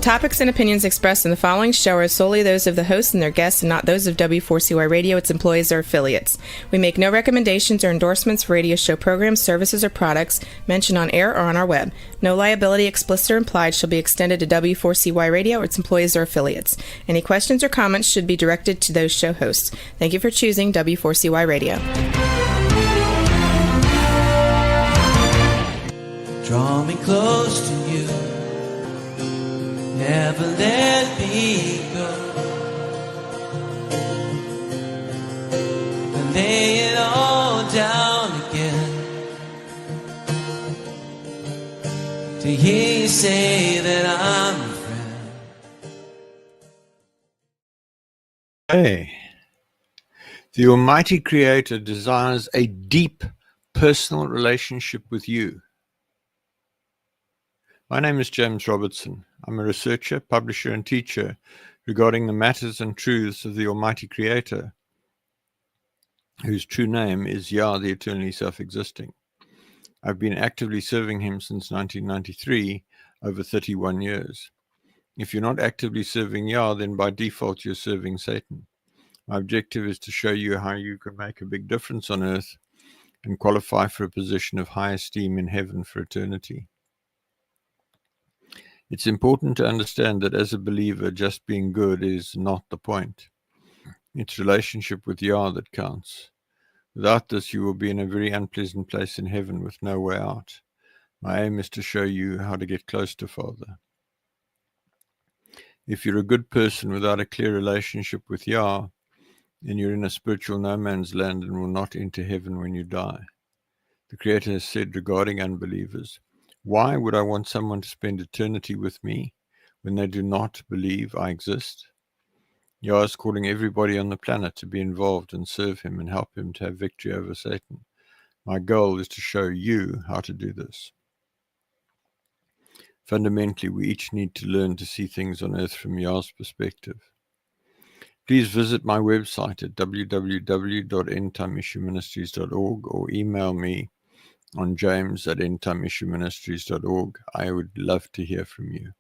topics and opinions expressed in the following show are solely those of the host and their guests and not those of W4CY Radio, its employees, or affiliates. We make no recommendations or endorsements for radio show programs, services, or products mentioned on air or on our web. No liability, explicit or implied, shall be extended to W4CY Radio or its employees or affiliates. Any questions or comments should be directed to those show hosts. Thank you for choosing W4CY Radio. Draw me close to you, never let me go, and lay it all down again, to hear you say that I'm a friend. Hey, the Almighty Creator desires a deep personal relationship with you. My name is James Robertson. I'm a researcher, publisher, and teacher regarding the matters and truths of the Almighty Creator, whose true name is Yah, the eternally self-existing. I've been actively serving him since 1993, over 31 years. If you're not actively serving Yah, then by default you're serving Satan. My objective is to show you how you can make a big difference on earth and qualify for a position of high esteem in heaven for eternity. It's important to understand that as a believer, just being good is not the point. It's relationship with Yah that counts. Without this, you will be in a very unpleasant place in heaven with no way out. My aim is to show you how to get close to Father. If you're a good person without a clear relationship with Yah, then you're in a spiritual no man's land and will not enter heaven when you die. The Creator has said regarding unbelievers, why would I want someone to spend eternity with me when they do not believe I exist? Yah is calling everybody on the planet to be involved and serve him and help him to have victory over Satan. My goal is to show you how to do this. Fundamentally, we each need to learn to see things on earth from Yah's perspective. Please visit my website at www.endtimeissueministries.org or email me on james@endtimeissueministries.org. I would love to hear from you.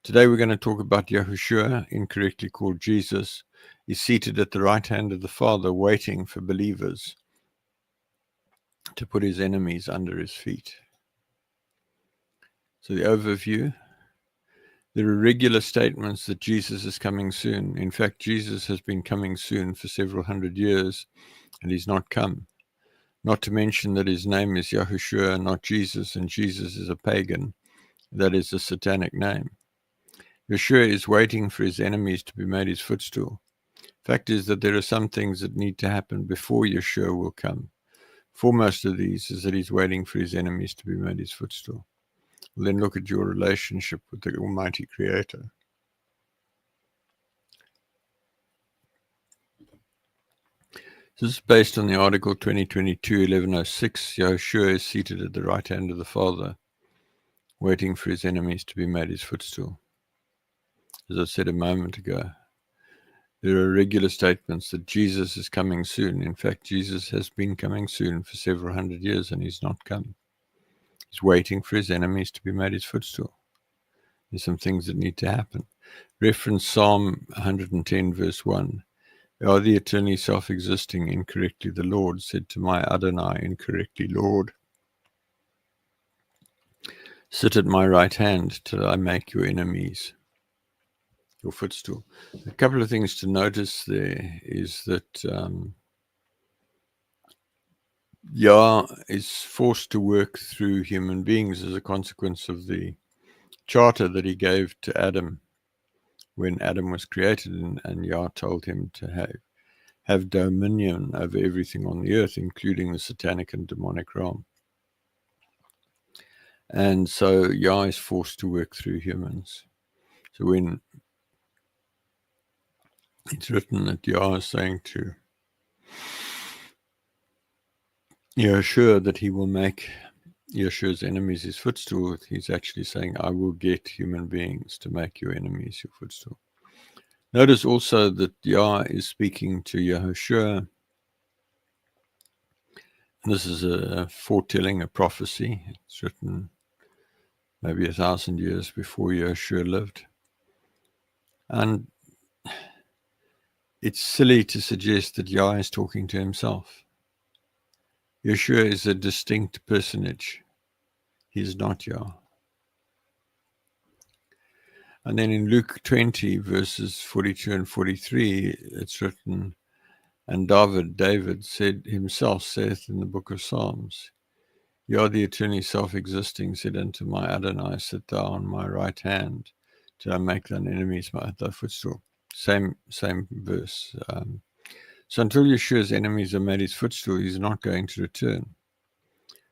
Today we're going to talk about Yahooshua, incorrectly called Jesus, is seated at the right hand of the Father, waiting for believers to put his enemies under his feet. So the overview, there are regular statements that Jesus is coming soon. In fact, Jesus has been coming soon for several hundred years, and he's not come. Not to mention that his name is Yahooshua, not Jesus, and Jesus is a pagan. That is a Satanic name. Yeshua is waiting for his enemies to be made his footstool. Fact is that there are some things that need to happen before Yeshua will come. Foremost of these is that he's waiting for his enemies to be made his footstool. We'll then look at your relationship with the Almighty Creator. This is based on the article 2022-1106. Yahushua is seated at the right hand of the Father, waiting for his enemies to be made his footstool. As I said a moment ago, there are regular statements that Jesus is coming soon. In fact, Jesus has been coming soon for several hundred years and he's not come. He's waiting for his enemies to be made his footstool. There's some things that need to happen. Reference Psalm 110 verse 1. Are the eternally self-existing incorrectly the Lord, said to my Adonai incorrectly, Lord, sit at my right hand till I make your enemies your footstool. A couple of things to notice there is that Yah is forced to work through human beings as a consequence of the charter that he gave to Adam when Adam was created, and Yah told him to have dominion over everything on the earth, including the satanic and demonic realm. And so Yah is forced to work through humans. So when it's written that Yah is saying to Yeshua that he will make Yeshua's enemies his footstool, he's actually saying, I will get human beings to make your enemies your footstool. Notice also that Yah is speaking to Yahushua. This is a foretelling, a prophecy. It's written maybe 1,000 years before Yahshua lived. And it's silly to suggest that Yah is talking to himself. Yahshua is a distinct personage. He is not Yah. And then in Luke 20, verses 42 and 43, it's written, and David said himself, saith in the book of Psalms, Yah the eternally self-existing said unto my Adonai, sit thou on my right hand, till I make thine enemies thy footstool. Same verse. So until Yeshua's enemies are made his footstool, he's not going to return.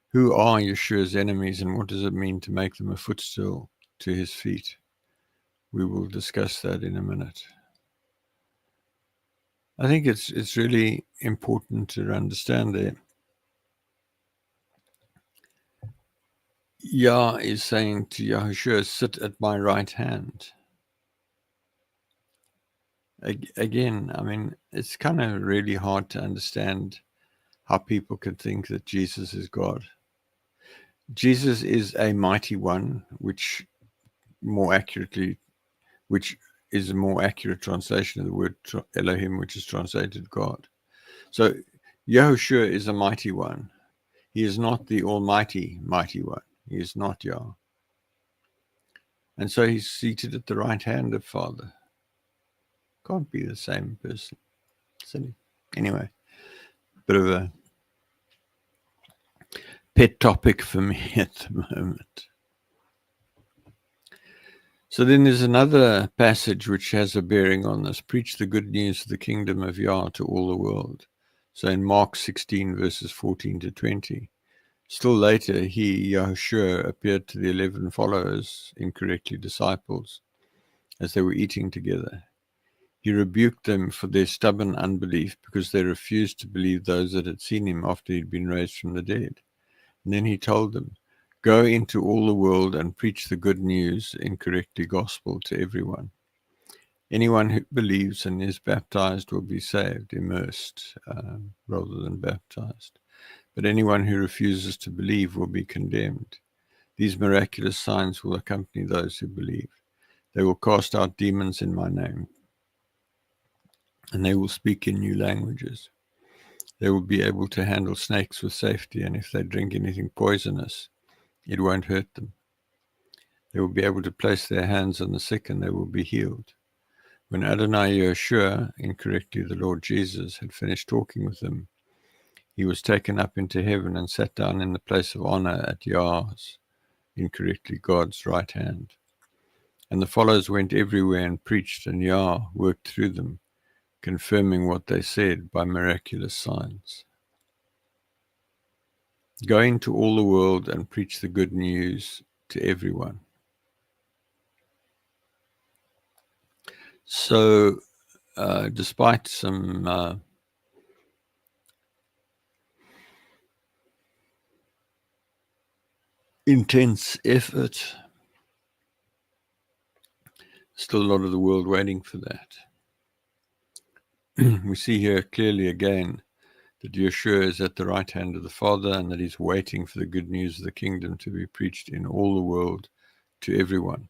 Who are Yeshua's enemies, and what does it mean to make them a footstool to his feet? We will discuss that in a minute. I think it's really important to understand there. Yah is saying to Yahushua, sit at my right hand. Again, I mean, it's kind of really hard to understand how people can think that Jesus is God. Jesus is a mighty one, which is a more accurate translation of the word Elohim, which is translated God. So Yahushua is a mighty one. He is not the almighty mighty one. He is not Yah. And so he's seated at the right hand of Father. Can't be the same person. Silly. Anyway, bit of a pet topic for me at the moment. So then there's another passage which has a bearing on this. Preach the good news of the kingdom of Yah to all the world. So in Mark 16, verses 14 to 20. Still later, Yahushua, appeared to the 11 followers, incorrectly disciples, as they were eating together. He rebuked them for their stubborn unbelief because they refused to believe those that had seen him after he'd been raised from the dead. And then he told them, go into all the world and preach the good news, incorrectly gospel, to everyone. Anyone who believes and is baptized will be saved, immersed, rather than baptized. But anyone who refuses to believe will be condemned. These miraculous signs will accompany those who believe. They will cast out demons in my name, and they will speak in new languages. They will be able to handle snakes with safety, and if they drink anything poisonous, it won't hurt them. They will be able to place their hands on the sick, and they will be healed. When Adonai Yahshua, incorrectly the Lord Jesus, had finished talking with them, he was taken up into heaven and sat down in the place of honor at Yah's, incorrectly God's, right hand. And the followers went everywhere and preached, and Yah worked through them, confirming what they said by miraculous signs. Go into all the world and preach the good news to everyone. So, despite some intense effort, still a lot of the world waiting for that. We see here clearly again that Yeshua is at the right hand of the Father, and that he's waiting for the good news of the kingdom to be preached in all the world to everyone.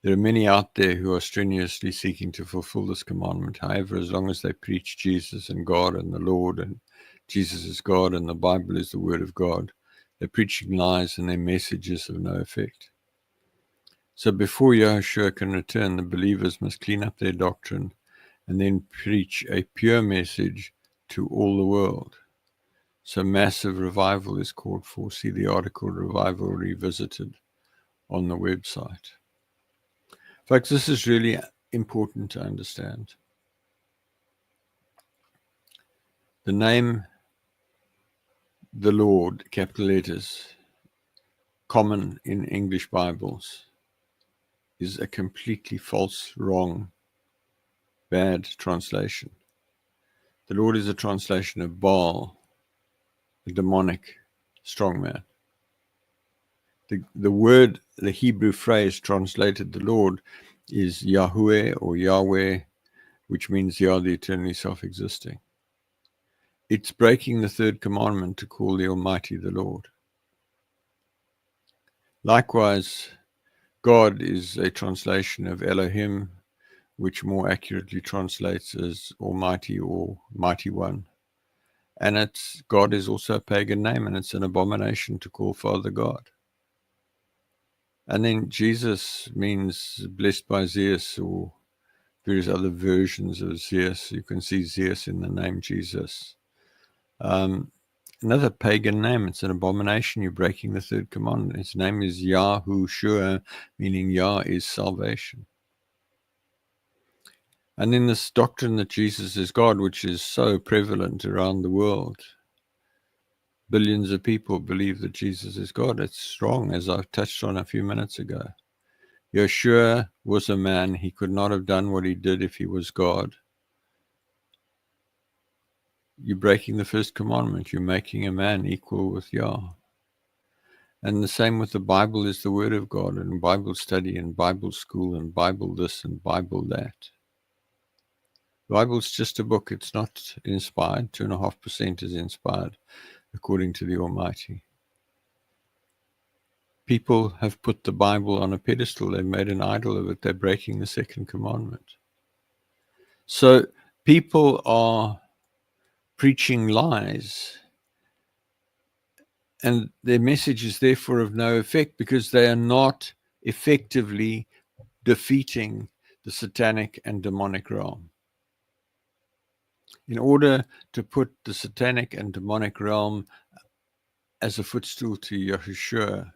There are many out there who are strenuously seeking to fulfill this commandment. However, as long as they preach Jesus and God and the Lord, and Jesus is God and the Bible is the Word of God, they're preaching lies and their message is of no effect. So before Yahushua can return, the believers must clean up their doctrine and then preach a pure message to all the world. So massive revival is called for. See the article Revival Revisited on the website. Folks, this is really important to understand. The name, the Lord, capital letters, common in English Bibles, is a completely false, wrong, bad translation. The Lord is a translation of Baal, a demonic strongman. The word, the Hebrew phrase translated the Lord is Yahweh or Yahweh, which means Yah the eternally self-existing. It's breaking the third commandment to call the Almighty the Lord. Likewise, God is a translation of Elohim, which more accurately translates as Almighty or Mighty One. And God is also a pagan name, and it's an abomination to call Father God. And then Jesus means blessed by Zeus, or various other versions of Zeus. You can see Zeus in the name Jesus. Another pagan name, it's an abomination. You're breaking the third commandment. His name is Yahooshua, meaning Yah is salvation. And then this doctrine that Jesus is God, which is so prevalent around the world. Billions of people believe that Jesus is God. It's strong, as I've touched on a few minutes ago. Yeshua was a man. He could not have done what he did if he was God. You're breaking the first commandment. You're making a man equal with Yah. And the same with the Bible is the word of God, and Bible study and Bible school and Bible this and Bible that. The Bible's just a book. It's not inspired. 2.5% is inspired, according to the Almighty. People have put the Bible on a pedestal. They've made an idol of it. They're breaking the second commandment. So people are preaching lies, and their message is therefore of no effect because they are not effectively defeating the satanic and demonic realm. In order to put the satanic and demonic realm as a footstool to Yahushua,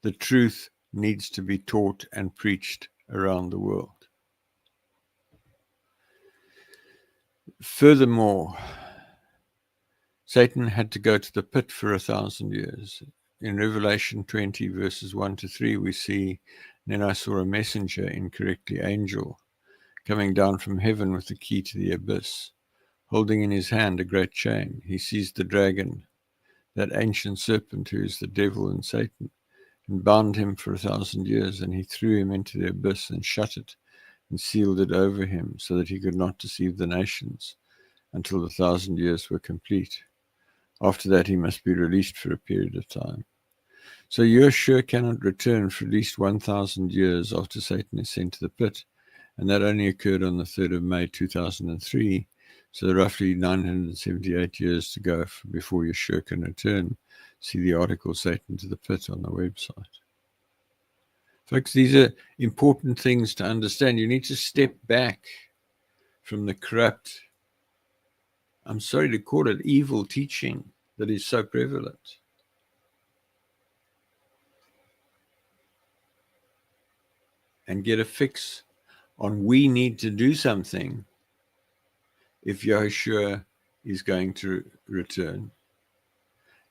the truth needs to be taught and preached around the world. Furthermore, Satan had to go to the pit for 1,000 years. In Revelation 20, verses 1-3, we see, then I saw a messenger, incorrectly angel, coming down from heaven with the key to the abyss, holding in his hand a great chain. He seized the dragon, that ancient serpent who is the devil and Satan, and bound him for 1,000 years, and he threw him into the abyss and shut it and sealed it over him so that he could not deceive the nations until the 1,000 years were complete. After that, he must be released for a period of time. So Yeshua cannot return for at least 1,000 years after Satan is sent to the pit, and that only occurred on the 3rd of May 2003, so roughly 978 years to go before Yeshua can return. See the article Satan to the Pit on the website. Folks, these are important things to understand. You need to step back from the corrupt, I'm sorry to call it evil teaching that is so prevalent. And get a fix on we need to do something if Yahushua is going to return.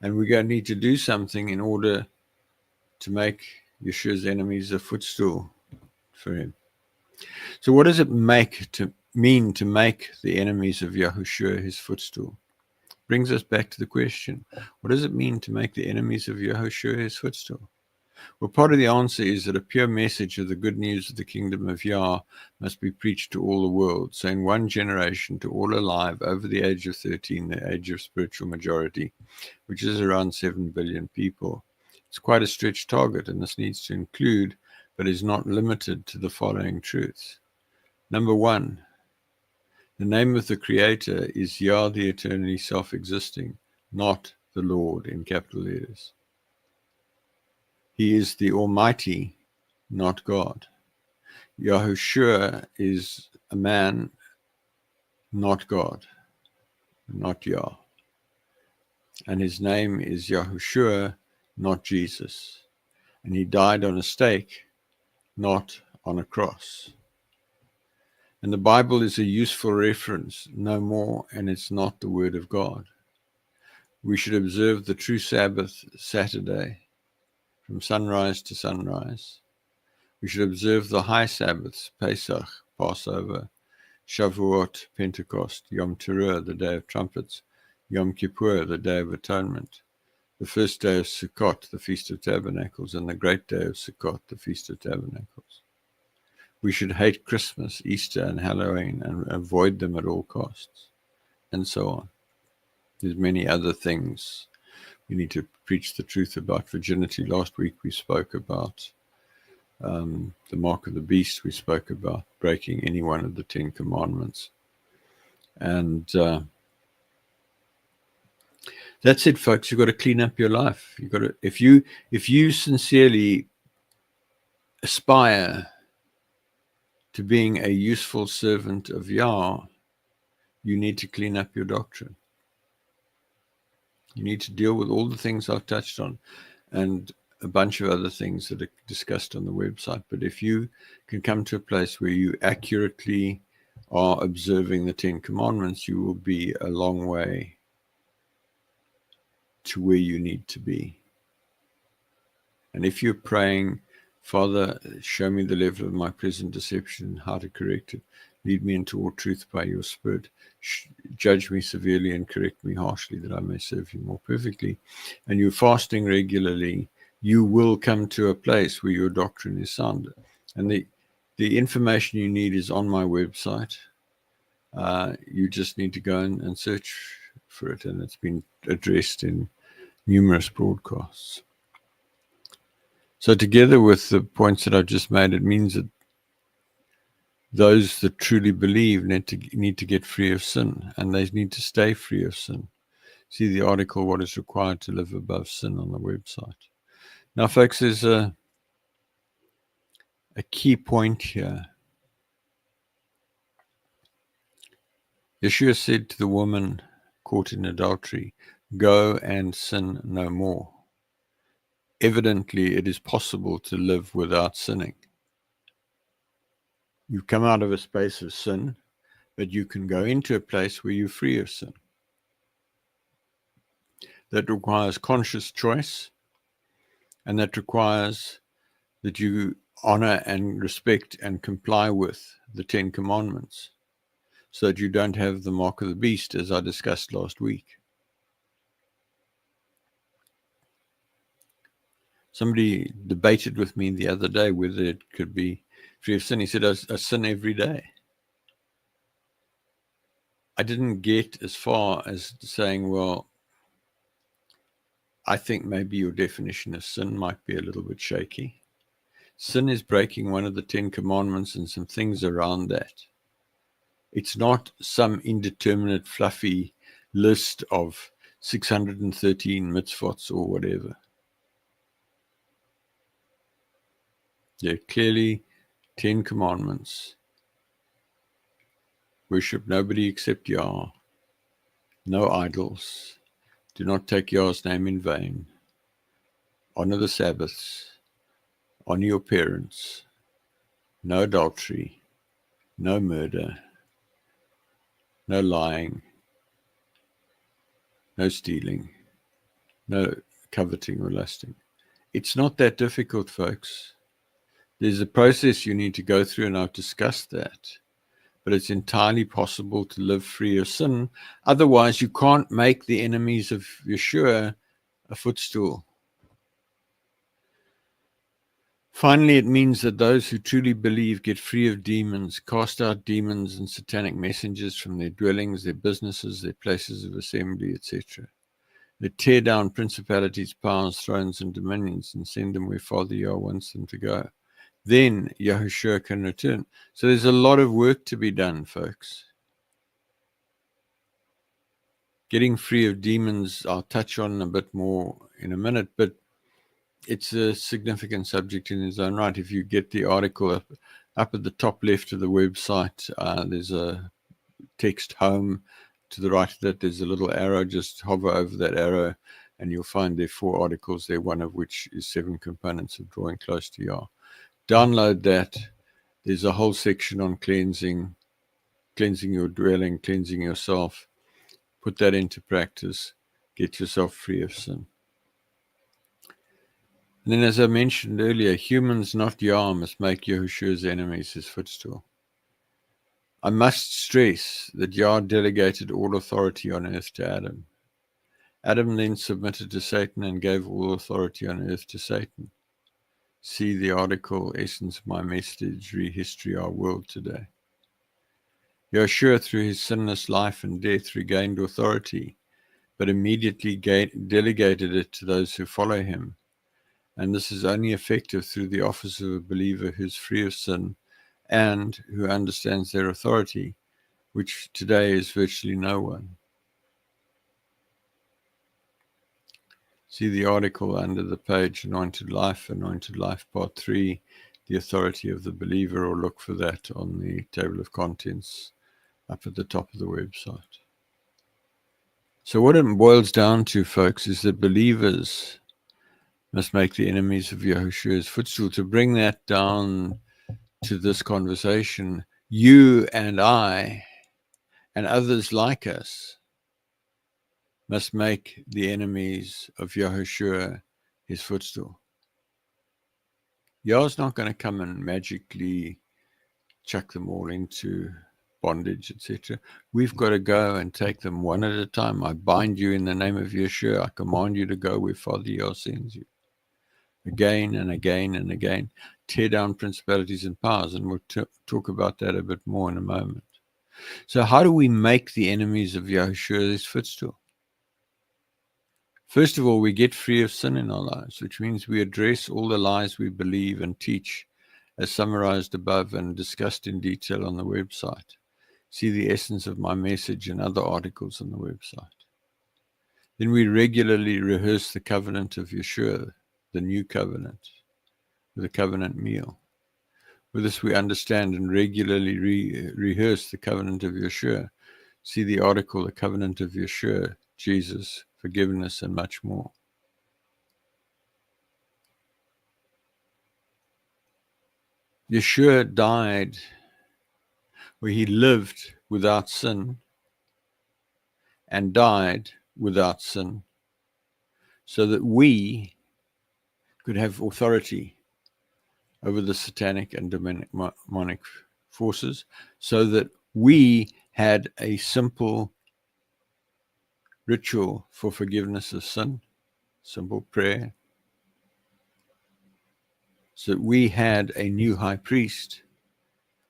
And we're going to need to do something in order to make Yeshua's enemies a footstool for him. So what does it mean to make the enemies of Yahushua his footstool? Brings us back to the question, what does it mean to make the enemies of Yahushua his footstool? Well, part of the answer is that a pure message of the good news of the kingdom of Yah must be preached to all the world. So in one generation, to all alive over the age of 13, the age of spiritual majority, which is around 7 billion people. It's quite a stretched target, and this needs to include, but is not limited to, the following truths. Number one, the name of the Creator is Yah, the eternally self-existing, not the Lord in capital letters. He is the Almighty, not God. Yahushua is a man, not God, not Yah. And his name is Yahushua, not Jesus. And he died on a stake, not on a cross. And the Bible is a useful reference, no more, and it's not the Word of God. We should observe the true Sabbath Saturday, from sunrise to sunrise. We should observe the high Sabbaths, Pesach, Passover, Shavuot, Pentecost, Yom Teruah, the Day of Trumpets, Yom Kippur, the Day of Atonement, the first day of Sukkot, the Feast of Tabernacles, and the great day of Sukkot, the Feast of Tabernacles. We should hate Christmas, Easter, and Halloween and avoid them at all costs, and so on. There's many other things You need to preach the truth about virginity. Last week we spoke about the mark of the beast. We spoke about breaking any one of the 10 commandments. And that's it, folks. You've got to clean up your life. You've got to, if you sincerely aspire to being a useful servant of Yah, you need to clean up your doctrine. You need to deal with all the things I've touched on and a bunch of other things that are discussed on the website. But if you can come to a place where you accurately are observing the 10 commandments, you will be a long way to where you need to be. And if you're praying, Father, show me the level of my present deception and how to correct it. Lead me into all truth by your Spirit. Judge me severely and correct me harshly, that I may serve you more perfectly. And you're fasting regularly, you will come to a place where your doctrine is sound. And the information you need is on my website. You just need to go and search for it, and it's been addressed in numerous broadcasts. So together with the points that I've just made, it means that those that truly believe need to get free of sin, and they need to stay free of sin. See the article, What is Required to Live Above Sin, on the website. Now, folks, there's a key point here. Yeshua said to the woman caught in adultery, go and sin no more. Evidently, it is possible to live without sinning. You've come out of a space of sin, but you can go into a place where you're free of sin. That requires conscious choice, and that requires that you honor and respect and comply with the 10 commandments, so that you don't have the mark of the beast, as I discussed last week. Somebody debated with me the other day whether it could be free of sin. He said, I sin every day. I didn't get as far as saying, well, I think maybe your definition of sin might be a little bit shaky. Sin is breaking one of the 10 commandments and some things around that. It's not some indeterminate, fluffy list of 613 mitzvot or whatever. They're clearly 10 commandments. Worship nobody except Yah. No idols. Do not take Yah's name in vain. Honor the Sabbaths. Honor your parents. No adultery. No murder. No lying. No stealing. No coveting or lusting. It's not that difficult, folks. There's a process you need to go through, and I've discussed that. But it's entirely possible to live free of sin. Otherwise, you can't make the enemies of Yeshua a footstool. Finally, it means that those who truly believe get free of demons, cast out demons and satanic messengers from their dwellings, their businesses, their places of assembly, etc. They tear down principalities, powers, thrones, and dominions and send them where Father Yah wants them to go. Then Yahushua can return. So there's a lot of work to be done, folks. Getting free of demons, I'll touch on a bit more in a minute, but it's a significant subject in its own right. If you get the article up at the top left of the website, there's a text home. To the right of that, there's a little arrow. Just hover over that arrow, and you'll find there 4 articles there, one of which is 7 components of drawing close to Yah. Download that. There's a whole section on cleansing your dwelling, cleansing yourself. Put that into practice. Get yourself free of sin. And then, as I mentioned earlier, humans, not Yah, must make Yahushua's enemies his footstool. I must stress that Yah delegated all authority on earth to Adam. Adam then submitted to Satan and gave all authority on earth to Satan. See the article, Essence of My Message, Rehistory Our World Today. Yeshua, through his sinless life and death, regained authority but immediately delegated it to those who follow him. And this is only effective through the office of a believer who's free of sin and who understands their authority, which today is virtually no one. See the article under the page, Anointed Life Part 3, the authority of the believer, or look for that on the table of contents up at the top of the website. So what it boils down to, folks, is that believers must make the enemies of Yahushua's footstool. To bring that down to this conversation, you and I and others like us must make the enemies of Yahushua his footstool. Yah's not going to come and magically chuck them all into bondage, etc. We've got to go and take them one at a time. I bind you in the name of Yeshua. I command you to go where Father Yah sends you. Again and again and again. Tear down principalities and powers, and we'll talk about that a bit more in a moment. So how do we make the enemies of Yahushua his footstool? First of all, we get free of sin in our lives, which means we address all the lies we believe and teach, as summarized above and discussed in detail on the website. See the essence of my message and other articles on the website. Then we regularly rehearse the covenant of Yeshua, the new covenant, with a covenant meal. With this, we understand and regularly rehearse the covenant of Yeshua. See the article, The Covenant of Yeshua, Jesus, Forgiveness, and much more. Yeshua died where he lived without sin and died without sin, so that we could have authority over the satanic and demonic forces, so that we had a simple ritual for forgiveness of sin, simple prayer, so that we had a new high priest,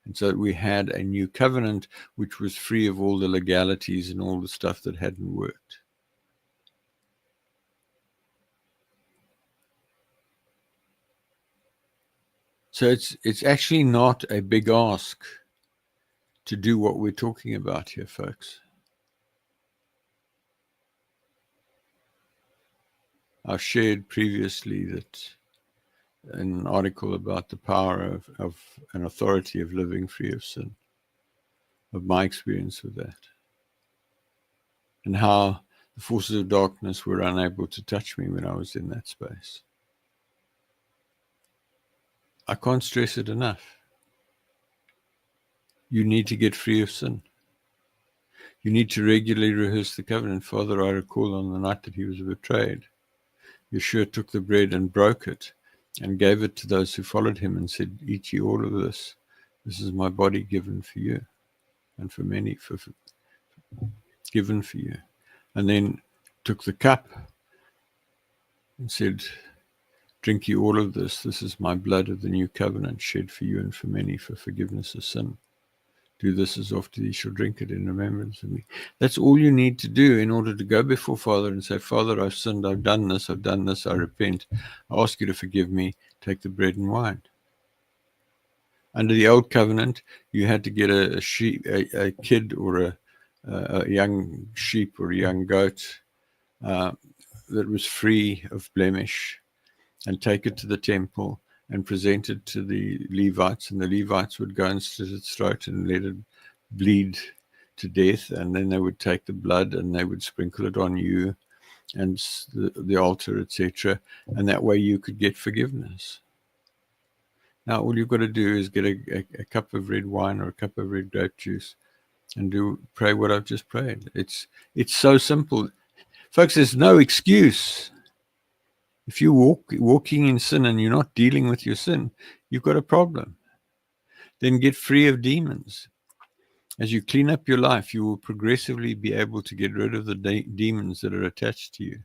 and so that we had a new covenant which was free of all the legalities and all the stuff that hadn't worked. So it's actually not a big ask to do what we're talking about here, folks. I've shared previously that an article about the power of an authority of living free of sin, of my experience with that, and how the forces of darkness were unable to touch me when I was in that space. I can't stress it enough. You need to get free of sin. You need to regularly rehearse the covenant. Father, I recall on the night that he was betrayed, Yeshua took the bread and broke it and gave it to those who followed him and said, eat ye all of this. This is my body given for you and for many, given for you. And then took the cup and said, drink ye all of this. This is my blood of the new covenant shed for you and for many for forgiveness of sin. Do this as often as ye shall drink it in remembrance of me. That's all you need to do in order to go before Father and say, Father, I've sinned, I've done this, I repent. I ask you to forgive me. Take the bread and wine. Under the old covenant, you had to get a sheep, a kid or a young sheep or a young goat that was free of blemish, and take it to the temple and present it to the Levites, and the Levites would go and slit its throat and let it bleed to death, and then they would take the blood and they would sprinkle it on you and the altar, etc., and that way you could get forgiveness. Now all you've got to do is get a cup of red wine or a cup of red grape juice and pray what I've just prayed. It's so simple. Folks, there's no excuse. If you're walking in sin and you're not dealing with your sin, you've got a problem. Then get free of demons. As you clean up your life, you will progressively be able to get rid of the demons that are attached to you.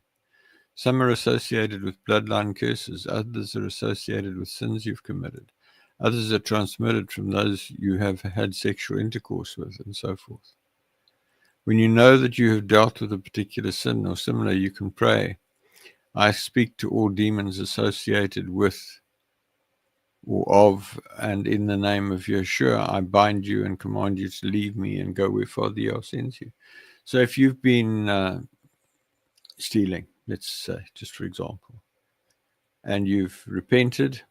Some are associated with bloodline curses. Others are associated with sins you've committed. Others are transmitted from those you have had sexual intercourse with, and so forth. When you know that you have dealt with a particular sin or similar, you can pray, I speak to all demons associated with or of, and in the name of Yeshua, I bind you and command you to leave me and go where Father Yah sends you. So if you've been stealing, let's say, just for example, and you've repented,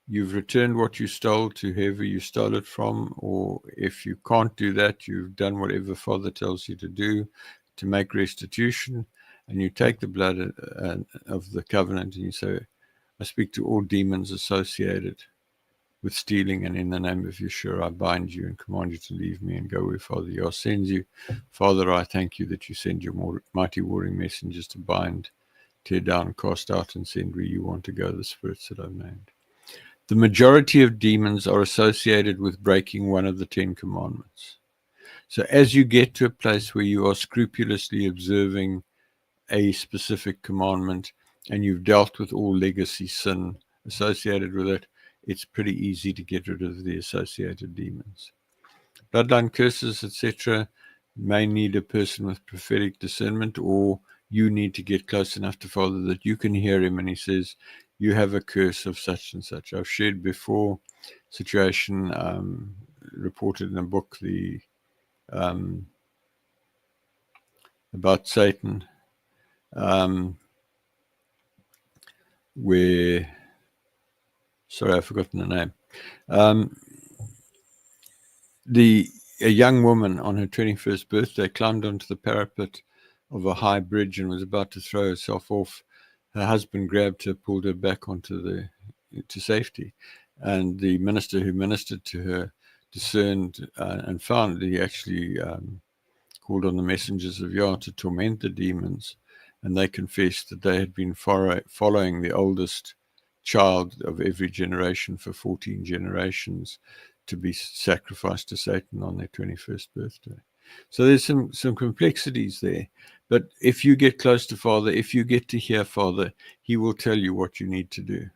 you've returned what you stole to whoever you stole it from, or if you can't do that, you've done whatever Father tells you to do to make restitution, and you take the blood of the covenant and you say, I speak to all demons associated with stealing, and in the name of Yeshua, I bind you and command you to leave me and go where Father Yah sends you. Father, I thank you that you send your mighty warring messengers to bind, tear down, cast out, and send where you want to go the spirits that I've named. The majority of demons are associated with breaking one of the 10 commandments. So as you get to a place where you are scrupulously observing a specific commandment and you've dealt with all legacy sin associated with it, it's pretty easy to get rid of the associated demons. Bloodline curses, etc., may need a person with prophetic discernment, or you need to get close enough to Father that you can hear him and he says, you have a curse of such and such. I've shared before situation reported in a book about Satan, where, sorry, I've forgotten the name. A young woman on her 21st birthday climbed onto the parapet of a high bridge and was about to throw herself off. Her husband grabbed her, pulled her back to safety, and the minister who ministered to her discerned and found that he actually called on the messengers of Yah to torment the demons, and they confessed that they had been following the oldest child of every generation for 14 generations to be sacrificed to Satan on their 21st birthday. So there's some complexities there. But if you get close to Father, if you get to hear Father, he will tell you what you need to do.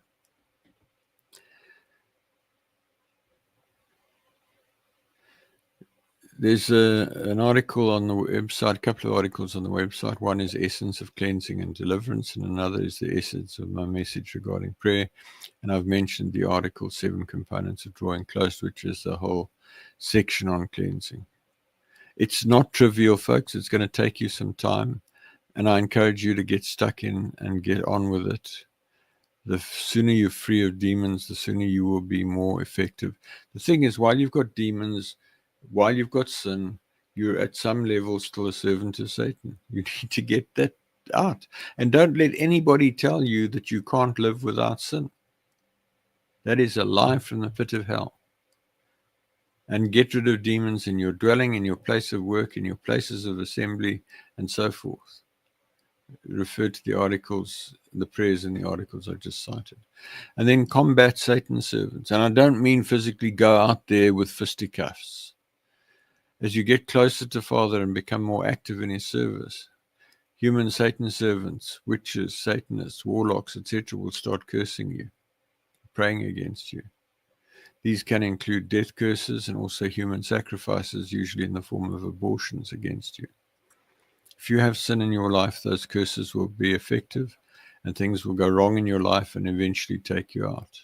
There's an article on the website, a couple of articles on the website. One is Essence of Cleansing and Deliverance, and another is the essence of my message regarding prayer. And I've mentioned the article 7 Components of Drawing Close, which is the whole section on cleansing. It's not trivial, folks. It's going to take you some time, and I encourage you to get stuck in and get on with it. The sooner you're free of demons, the sooner you will be more effective. The thing is, while you've got demons, while you've got sin, you're at some level still a servant of Satan. You need to get that out. And don't let anybody tell you that you can't live without sin. That is a lie from the pit of hell. And get rid of demons in your dwelling, in your place of work, in your places of assembly, and so forth. Refer to the articles, the prayers in the articles I just cited. And then combat Satan's servants. And I don't mean physically go out there with fisticuffs. As you get closer to Father and become more active in his service, human Satan servants, witches, Satanists, warlocks, etc. will start cursing you, praying against you. These can include death curses and also human sacrifices, usually in the form of abortions against you. If you have sin in your life, those curses will be effective and things will go wrong in your life and eventually take you out.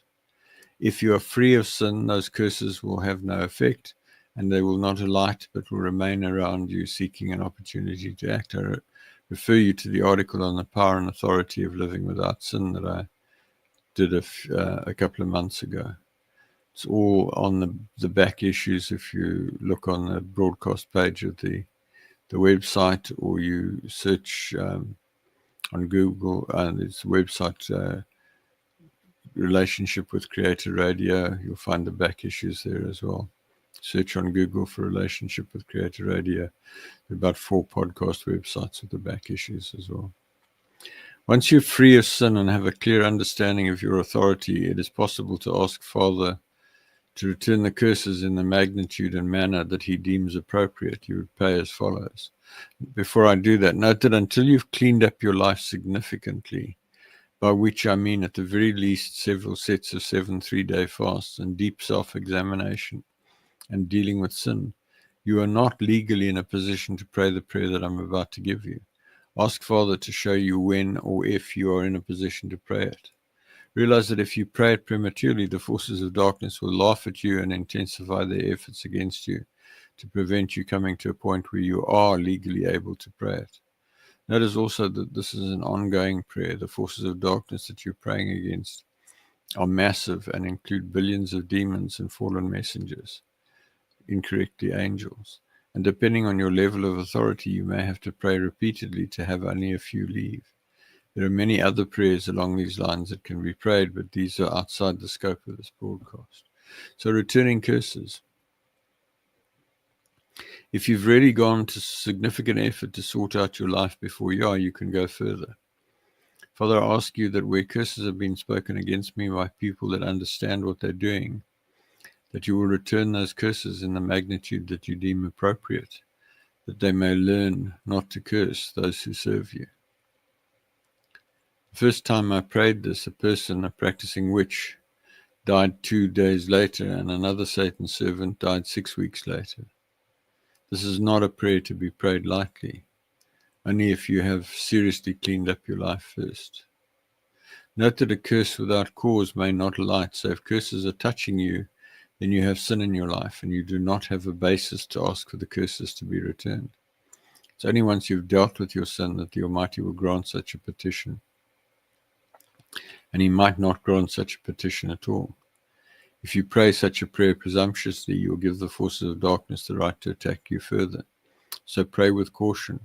If you are free of sin, those curses will have no effect and they will not alight but will remain around you seeking an opportunity to act. I refer you to the article on the power and authority of living without sin that I did a couple of months ago. It's all on the back issues if you look on the broadcast page of the website, or you search on Google, and it's the website Relationship with Creator Radio. You'll find the back issues there as well. Search on Google for Relationship with Creator Radio. There are about 4 podcast websites with the back issues as well. Once you're free of sin and have a clear understanding of your authority, it is possible to ask Father to return the curses in the magnitude and manner that he deems appropriate. You would pay as follows. Before I do that, note that until you've cleaned up your life significantly, by which I mean at the very least several sets of 7 3-day fasts and deep self-examination and dealing with sin, You are not legally in a position to pray the prayer that I'm about to give you. Ask Father to show you when or if you are in a position to pray it. Realize that if you pray it prematurely, the forces of darkness will laugh at you and intensify their efforts against you to prevent you coming to a point where you are legally able to pray it. Notice also that this is an ongoing prayer. The forces of darkness that you're praying against are massive and include billions of demons and fallen messengers, incorrectly angels. And depending on your level of authority, you may have to pray repeatedly to have only a few leave. There are many other prayers along these lines that can be prayed, but these are outside the scope of this broadcast. So returning curses. If you've really gone to significant effort to sort out your life before Yah, you can go further. Father, I ask you that where curses have been spoken against me by people that understand what they're doing, that you will return those curses in the magnitude that you deem appropriate, that they may learn not to curse those who serve you. The first time I prayed this, a person, a practicing witch, died 2 days later, and another Satan servant died 6 weeks later. This is not a prayer to be prayed lightly, only if you have seriously cleaned up your life first. Note that a curse without cause may not alight, so if curses are touching you, then you have sin in your life, and you do not have a basis to ask for the curses to be returned. It's only once you've dealt with your sin that the Almighty will grant such a petition. And He might not grant such a petition at all. If you pray such a prayer presumptuously, you will give the forces of darkness the right to attack you further. So pray with caution,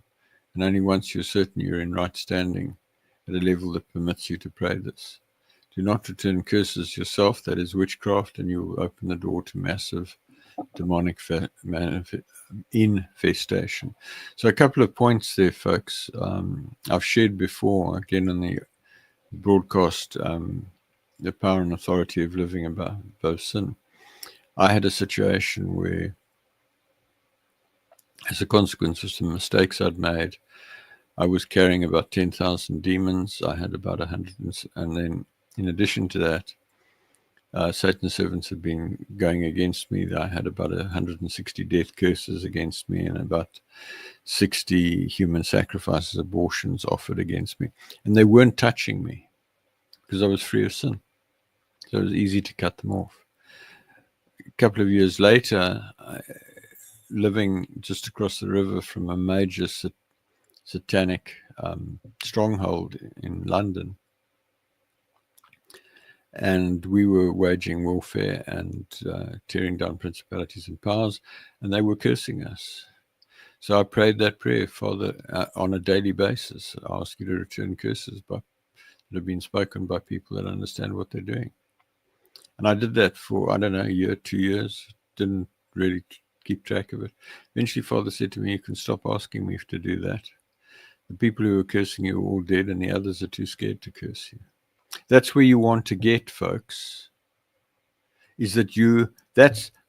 and only once you're certain you're in right standing at a level that permits you to pray this. Do not return curses yourself, that is witchcraft, and you will open the door to massive demonic infestation. So a couple of points there, folks. I've shared before, again on the broadcast, the power and authority of living above sin. I had a situation where, as a consequence of some mistakes I'd made, I was carrying about 10,000 demons. I had about 100, and then in addition to that, Satan's servants had been going against me. I had about 160 death curses against me and about 60 human sacrifices, abortions offered against me. And they weren't touching me because I was free of sin. So it was easy to cut them off. A couple of years later, living just across the river from a major Satanic stronghold in London, and we were waging warfare and tearing down principalities and powers, and they were cursing us. So I prayed that prayer, Father, on a daily basis. I ask you to return curses that have been spoken by people that understand what they're doing. And I did that for, I don't know, a year, 2 years. Didn't really keep track of it. Eventually, Father said to me, you can stop asking me to do that. The people who are cursing you are all dead, and the others are too scared to curse you. That's where you want to get, folks. Is that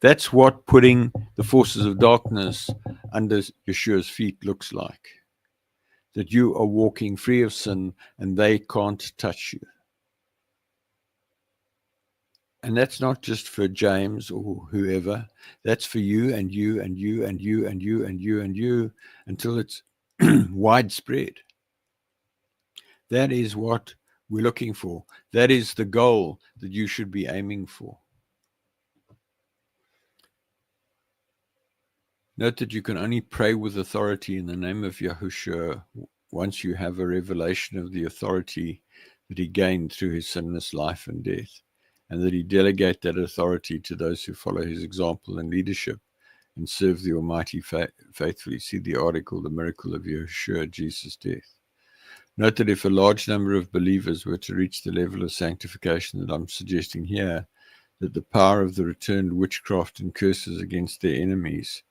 that's what putting the forces of darkness under Yeshua's feet looks like. That you are walking free of sin and they can't touch you. And that's not just for James or whoever. That's for you and you and you and you and you and you and you until it's widespread. That is what we're looking for. That is the goal that you should be aiming for. Note that you can only pray with authority in the name of Yahushua once you have a revelation of the authority that he gained through his sinless life and death, and that he delegate that authority to those who follow his example and leadership and serve the Almighty faithfully. See the article, The Miracle of Yahushua, Jesus' Death. Note that if a large number of believers were to reach the level of sanctification that I'm suggesting here, that the power of the returned witchcraft and curses against their enemies,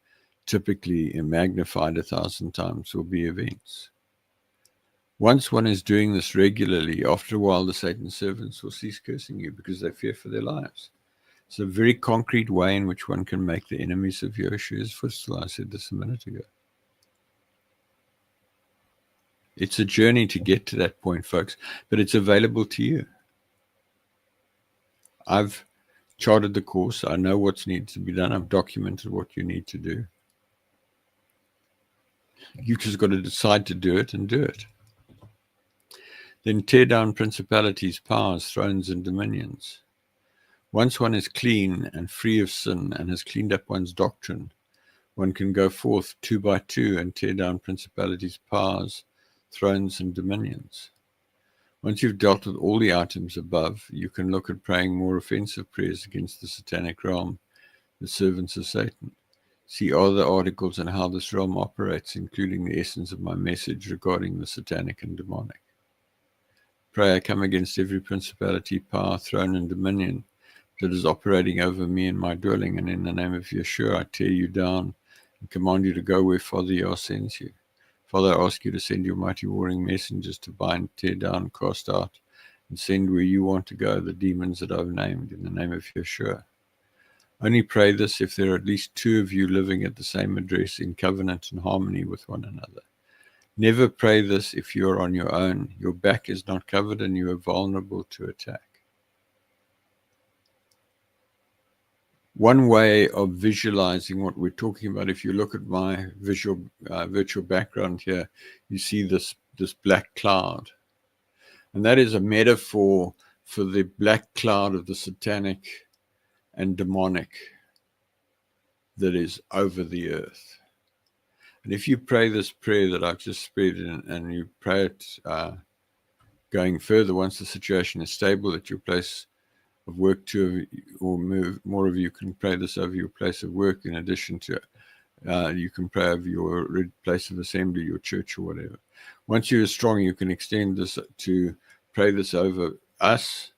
typically magnified 1,000 times, will be events. Once one is doing this regularly, after a while the Satan servants will cease cursing you because they fear for their lives. It's a very concrete way in which one can make the enemies of Yahushua's footstool. I said this a minute ago. It's a journey to get to that point, folks, but it's available to you. I've charted the course. I know what's needs to be done. I've documented what you need to do. You've just got to decide to do it and do it. Then tear down principalities, powers, thrones, and dominions. Once one is clean and free of sin and has cleaned up one's doctrine, one can go forth 2 by 2 and tear down principalities, powers, thrones, and dominions. Once you've dealt with all the items above, you can look at praying more offensive prayers against the satanic realm, the servants of Satan. See other articles on how this realm operates, including the essence of my message regarding the satanic and demonic. Pray I come against every principality, power, throne, and dominion that is operating over me and my dwelling, and in the name of Yeshua I tear you down and command you to go where Father Yah sends you. Father, I ask you to send your mighty warring messengers to bind, tear down, cast out, and send where you want to go the demons that I've named in the name of Yeshua. Only pray this if there are at least 2 of you living at the same address in covenant and harmony with one another. Never pray this if you are on your own. Your back is not covered and you are vulnerable to attack. One way of visualizing what we're talking about, if you look at my virtual background here, you see this black cloud. And that is a metaphor for the black cloud of the satanic and demonic that is over the earth. And if you pray this prayer that I've just spread and you pray it going further, once the situation is stable at your place of work, 2 of you, or more of you can pray this over your place of work, in addition to you can pray over your place of assembly, your church, or whatever. Once you're strong, you can extend this to pray this over us,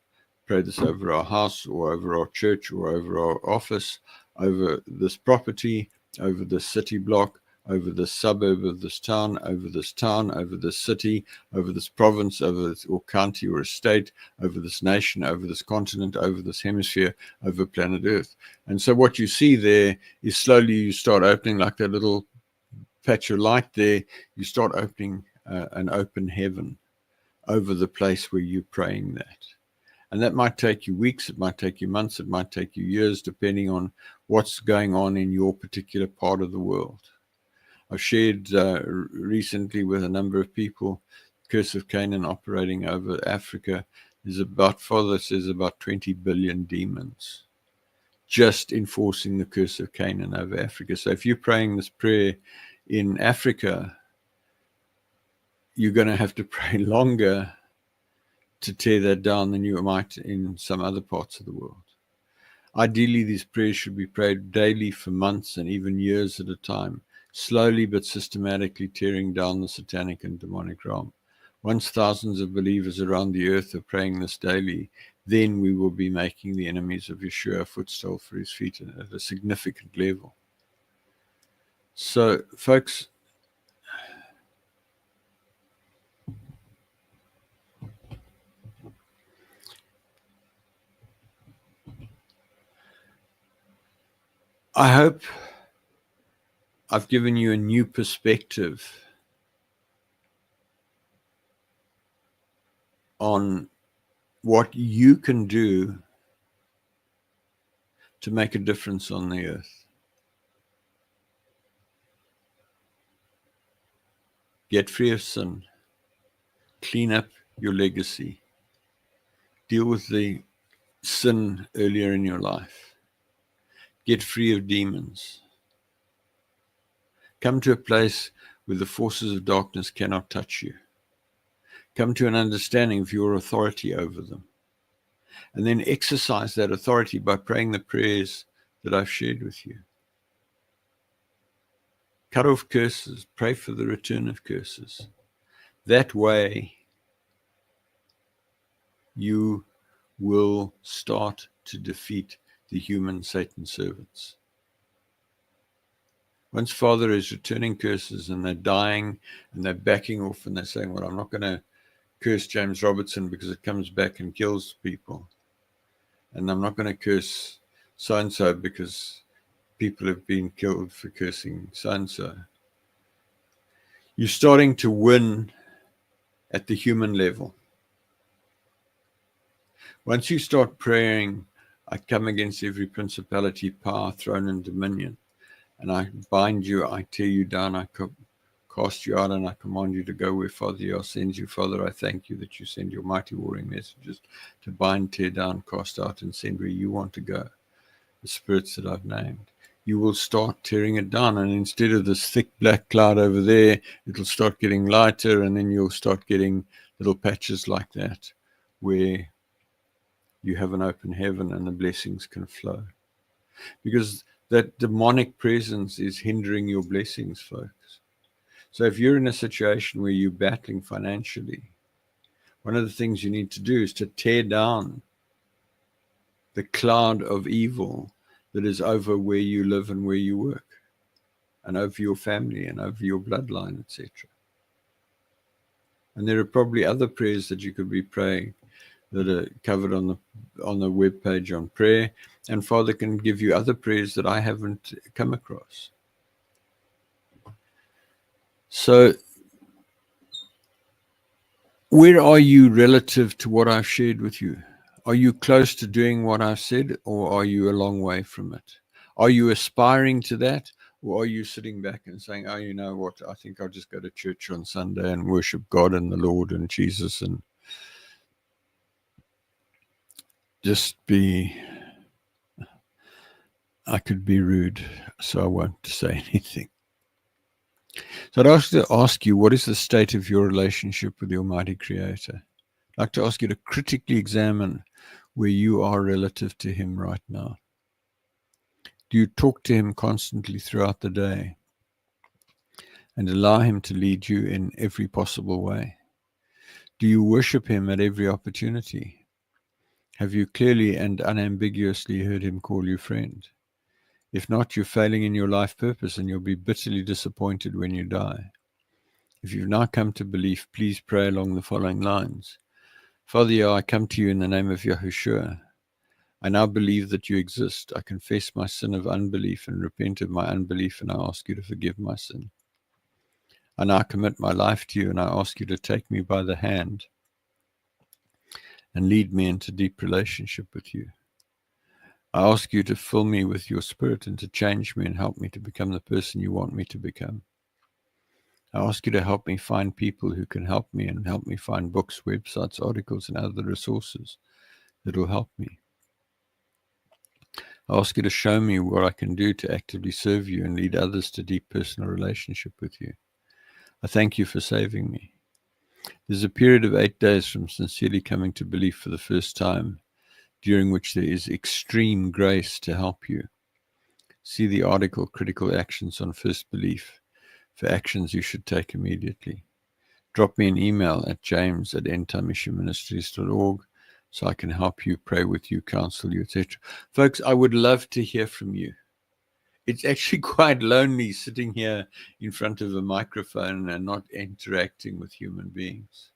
pray this over our house, or over our church, or over our office, over this property, over this city block, over this suburb of this town, over this city, over this province, over this or county or state, over this nation, over this continent, over this hemisphere, over planet Earth. And so what you see there is slowly you start opening, like that little patch of light there, you start opening an open heaven over the place where you're praying that. And that might take you weeks, it might take you months, it might take you years, depending on what's going on in your particular part of the world. I've shared recently with a number of people, Curse of Canaan operating over Africa is about, Father says, about 20 billion demons just enforcing the Curse of Canaan over Africa. So if you're praying this prayer in Africa, you're going to have to pray longer to tear that down than you might in some other parts of the world. Ideally, these prayers should be prayed daily for months and even years at a time, slowly but systematically tearing down the satanic and demonic realm. Once thousands of believers around the earth are praying this daily, then we will be making the enemies of Yeshua a footstool for his feet at a significant level. So, folks, I hope I've given you a new perspective on what you can do to make a difference on the earth. Get free of sin. Clean up your legacy. Deal with the sin earlier in your life. Get free of demons. Come to a place where the forces of darkness cannot touch you. Come to an understanding of your authority over them. And then exercise that authority by praying the prayers that I've shared with you. Cut off curses. Pray for the return of curses. That way, you will start to defeat the human Satan servants. Once Father is returning curses and they're dying and they're backing off and they're saying, well, I'm not going to curse James Robertson because it comes back and kills people. And I'm not going to curse so-and-so because people have been killed for cursing so-and-so. You're starting to win at the human level. Once you start praying, I come against every principality, power, throne, and dominion, and I bind you, I tear you down, I cast you out, and I command you to go where Father Yah sends you. Father, I thank you that you send your mighty warring messengers to bind, tear down, cast out, and send where you want to go, the spirits that I've named. You will start tearing it down, and instead of this thick black cloud over there, it'll start getting lighter, and then you'll start getting little patches like that where you have an open heaven and the blessings can flow. Because that demonic presence is hindering your blessings, folks. So if you're in a situation where you're battling financially, one of the things you need to do is to tear down the cloud of evil that is over where you live and where you work, and over your family and over your bloodline, etc. And there are probably other prayers that you could be praying that are covered on the web page on prayer, and Father can give you other prayers that I haven't come across. So where are you relative to what I've shared with you? Are you close to doing what I've said, or are you a long way from it? Are you aspiring to that, or are you sitting back and saying, oh, you know what, I think I'll just go to church on Sunday and worship God and the Lord and Jesus and just I could be rude, so I won't say anything. So I'd like to ask you, what is the state of your relationship with the Almighty Creator? I'd like to ask you to critically examine where you are relative to Him right now. Do you talk to Him constantly throughout the day and allow Him to lead you in every possible way? Do you worship Him at every opportunity? Have you clearly and unambiguously heard Him call you friend? If not, you're failing in your life purpose and you'll be bitterly disappointed when you die. If you've now come to belief, please pray along the following lines. Father Yah, I come to you in the name of Yahooshua. I now believe that you exist. I confess my sin of unbelief and repent of my unbelief, and I ask you to forgive my sin. I now commit my life to you, and I ask you to take me by the hand and lead me into deep relationship with you. I ask you to fill me with your spirit and to change me and help me to become the person you want me to become. I ask you to help me find people who can help me and help me find books, websites, articles, and other resources that will help me. I ask you to show me what I can do to actively serve you and lead others to deep personal relationship with you. I thank you for saving me. There's a period of 8 days from sincerely coming to belief for the first time, during which there is extreme grace to help you. See the article, Critical Actions on First Belief, for actions you should take immediately. Drop me an email at james@endtimeissueministries.org so I can help you, pray with you, counsel you, etc. Folks, I would love to hear from you. It's actually quite lonely sitting here in front of a microphone and not interacting with human beings.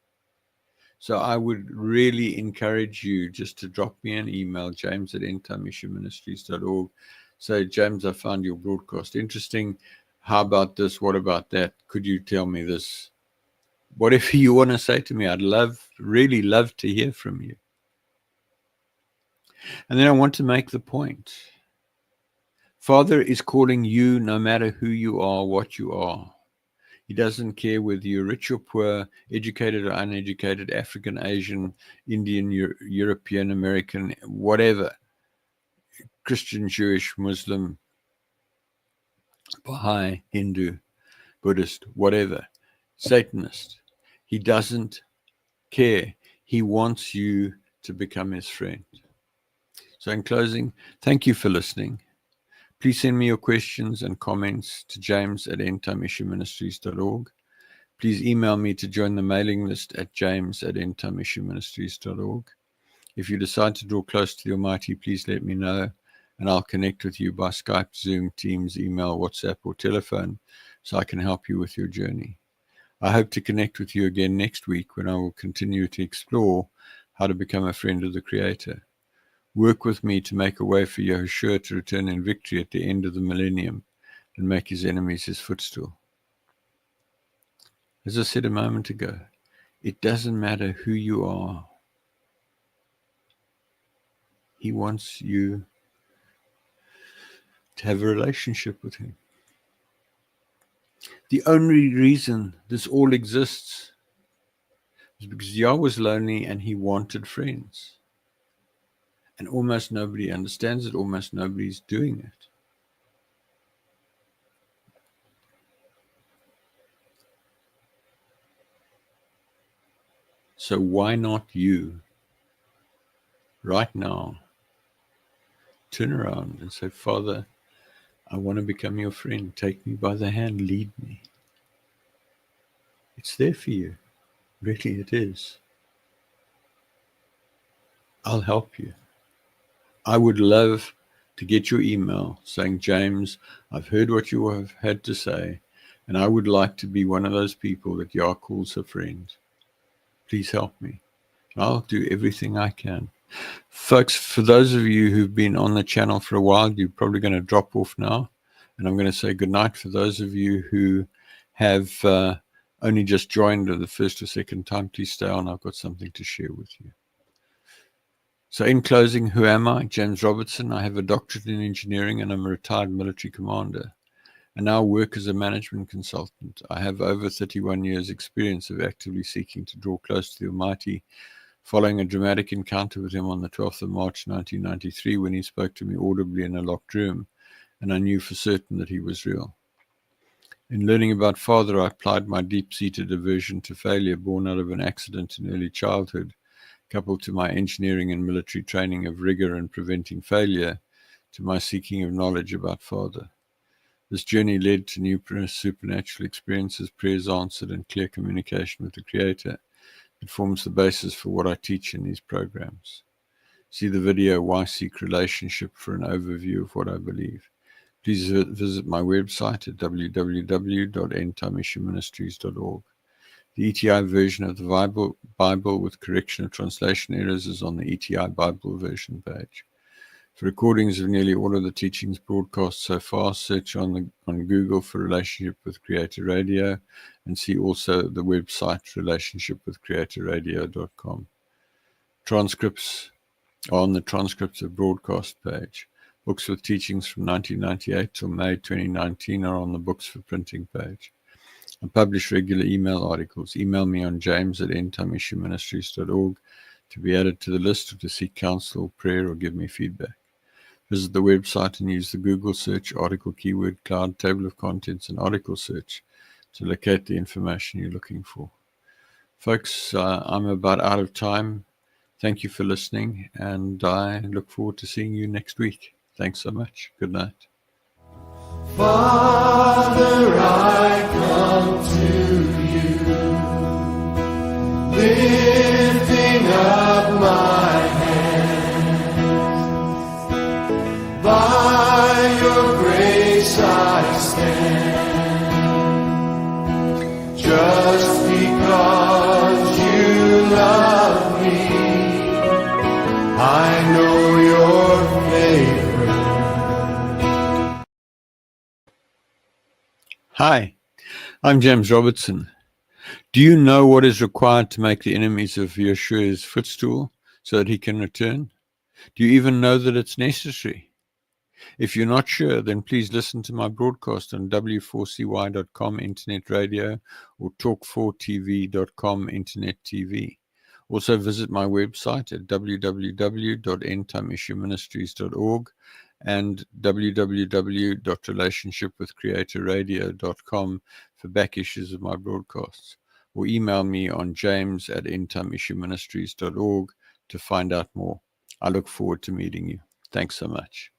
So I would really encourage you just to drop me an email, james@endtimeissueministries.org. Say, James, I found your broadcast interesting. How about this? What about that? Could you tell me this? Whatever you want to say to me, I'd really love to hear from you. And then I want to make the point. Father is calling you no matter who you are, what you are. He doesn't care whether you're rich or poor, educated or uneducated, African, Asian, Indian, European, American, whatever, Christian, Jewish, Muslim, Baha'i, Hindu, Buddhist, whatever, Satanist. He doesn't care. He wants you to become his friend. So in closing, thank you for listening. Please send me your questions and comments to james@endtimeissueministries.org. Please email me to join the mailing list at james@endtimeissueministries.org. If you decide to draw close to the Almighty, please let me know, and I'll connect with you by Skype, Zoom, Teams, email, WhatsApp, or telephone so I can help you with your journey. I hope to connect with you again next week when I will continue to explore how to become a friend of the Creator. Work with me to make a way for Yahushua to return in victory at the end of the millennium and make his enemies his footstool. As I said a moment ago, it doesn't matter who you are. He wants you to have a relationship with him. The only reason this all exists is because Yah was lonely and he wanted friends. And almost nobody understands it, almost nobody's doing it. So why not you, right now, turn around and say, Father, I want to become your friend. Take me by the hand, lead me. It's there for you. Really, it is. I'll help you. I would love to get your email saying, James, I've heard what you have had to say, and I would like to be one of those people that Yah calls a friend. Please help me. I'll do everything I can. Folks, for those of you who've been on the channel for a while, you're probably going to drop off now. And I'm going to say goodnight for those of you who have only just joined or the first or second time. Please stay on. I've got something to share with you. So in closing, who am I? James Robertson. I have a doctorate in engineering and I'm a retired military commander. I now work as a management consultant. I have over 31 years experience of actively seeking to draw close to the Almighty, following a dramatic encounter with him on the 12th of March 1993 when he spoke to me audibly in a locked room, and I knew for certain that he was real. In learning about Father, I applied my deep-seated aversion to failure born out of an accident in early childhood, coupled to my engineering and military training of rigor and preventing failure, to my seeking of knowledge about Father. This journey led to numerous supernatural experiences, prayers answered, and clear communication with the Creator. It forms the basis for what I teach in these programs. See the video, Why Seek Relationship, for an overview of what I believe. Please visit my website at www.endtimeissueministries.org. The ETI version of the Bible with correction of translation errors is on the ETI Bible version page. For recordings of nearly all of the teachings broadcast so far, search on Google for Relationship with Creator Radio and see also the website relationshipwithcreatorradio.com. Transcripts are on the transcripts of broadcast page. Books with teachings from 1998 till May 2019 are on the books for printing page. I publish regular email articles. Email me on james@endtimeissueministries.org to be added to the list or to seek counsel, prayer, or give me feedback. Visit the website and use the Google search, article keyword cloud, table of contents, and article search to locate the information you're looking for. Folks, I'm about out of time. Thank you for listening, and I look forward to seeing you next week. Thanks so much. Good night. Father, I come to you, lifting up my hands. By your grace I stand, just because you love me. I know your favor. Hi, I'm James Robertson. Do you know what is required to make the enemies of Yahushua's footstool so that he can return? Do you even know that it's necessary? If you're not sure, then please listen to my broadcast on w4cy.com internet radio or talk4tv.com internet TV. Also visit my website at www.endtimeissueministries.org and www.relationshipwithcreatorradio.com for back issues of my broadcasts, or email me on james@endtimeissueministries.org to find out more. I look forward to meeting you. Thanks so much.